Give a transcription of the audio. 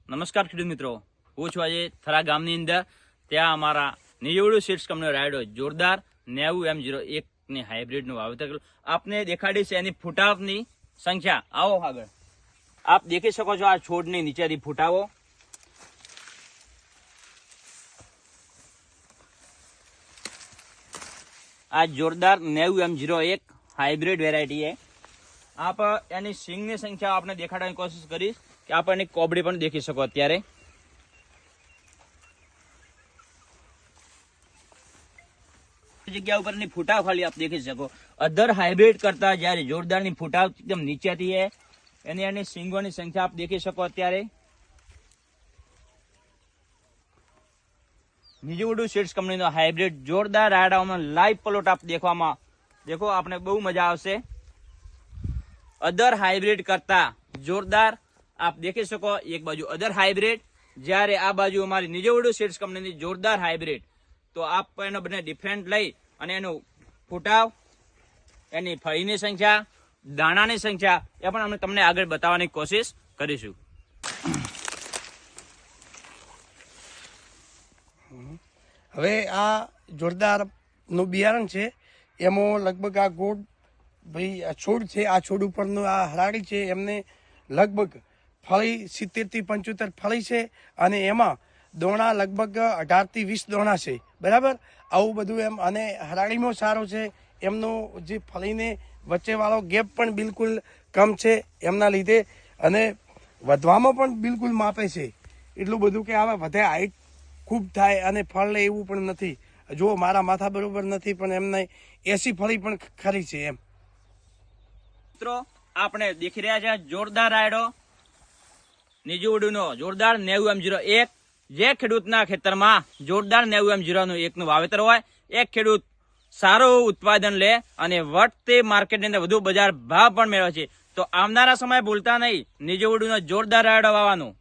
નમસ્કાર ખેડૂત મિત્રો, હું છું આજે થરા ગામની અંદર. ત્યાં અમારા નિજવડુ સીડ્સ કંપનીનો રાયડો જોરદાર 90M01 ની હાઇબ્રિડનું વાવેતર કર્યું. આપને દેખાડી છે એની ફૂટાવની સંખ્યા. આવો આગળ આપ દેખી શકો છો આ છોડની નીચેથી ફૂટાવો. આ જોરદાર 90M01 હાઇબ્રિડ વેરાયટી है. आप यानी सिंग ની સંખ્યા આપને દેખાડવાની કોશિશ કરીશ કે આપ એની કોબડી પણ દેખી શકો. અત્યારે જગ્યા ઉપરની ફૂટાવ ખાલી આપ દેખી શકો. અધર હાઇબ્રિડ કરતા જ્યારે જોરદારની ફૂટાવ એકદમ નીચેથી है. એની સિંગોની સંખ્યા આપ દેખી શકો. અત્યારે નિજવડુ સીડ્સ કંપનીનો હાઇબ્રિડ જોરદાર રાયડાઓમાં લાઈવ પ્લોટ આપ દેખવામાં દેખો, આપને બહુ મજા આવશે. અધર હાઇબ્રિડ કરતા જોરદાર આપ દેખી શકો. એક બાજુ અધર હાઇબ્રિડ, જ્યારે આ બાજુ અમારી નિજવડુ સીડ્સ કંપનીની જોરદાર હાઇબ્રિડ. તો આપ એનો બંને ડિફરન્ટ લઈ અને એનું ફૂટાવ, એની ફળીની સંખ્યા, દાણાની સંખ્યા એ પણ અમે તમને આગળ બતાવવાની કોશિશ કરીશું. હવે આ જોરદાર નું બિયારણ છે. એમાં લગભગ આ ગોળ ભાઈ આ છોડ છે, આ છોડ ઉપરનું આ હરાડી છે, એમને લગભગ ફળી 70 થી 75 ફળી છે અને એમાં દોણા લગભગ 18 થી 20 દોણા છે. બરાબર, આવું બધું એમ. અને હરાડીમાં સારો છે, એમનો જે ફળીને વચ્ચે વાળો ગેપ પણ બિલકુલ કમ છે એમના લીધે, અને વધવામાં પણ બિલકુલ માપે છે. એટલું બધું કે આવા વધે હાઈટ ખૂબ થાય અને ફળ લે એવું પણ નથી. જો મારા માથા બરોબર નથી પણ એમને 80 ફળી પણ ખરી છે એમ. મિત્રો આપણે દેખી રહ્યા છે જોરદાર રાયડો નિજવડુનો જોરદાર 90M01. જે ખેડૂતના ખેતરમાં જોરદાર 90M01 નું વાવેતર હોય, એક ખેડૂત સારું ઉત્પાદન લે અને વધતી માર્કેટની અંદર વધુ બજાર ભાવ પણ મેળવે છે. તો આવનારા સમય ભૂલતા નહીં નિજવડુનો જોરદાર રાયડો વાવવાનું.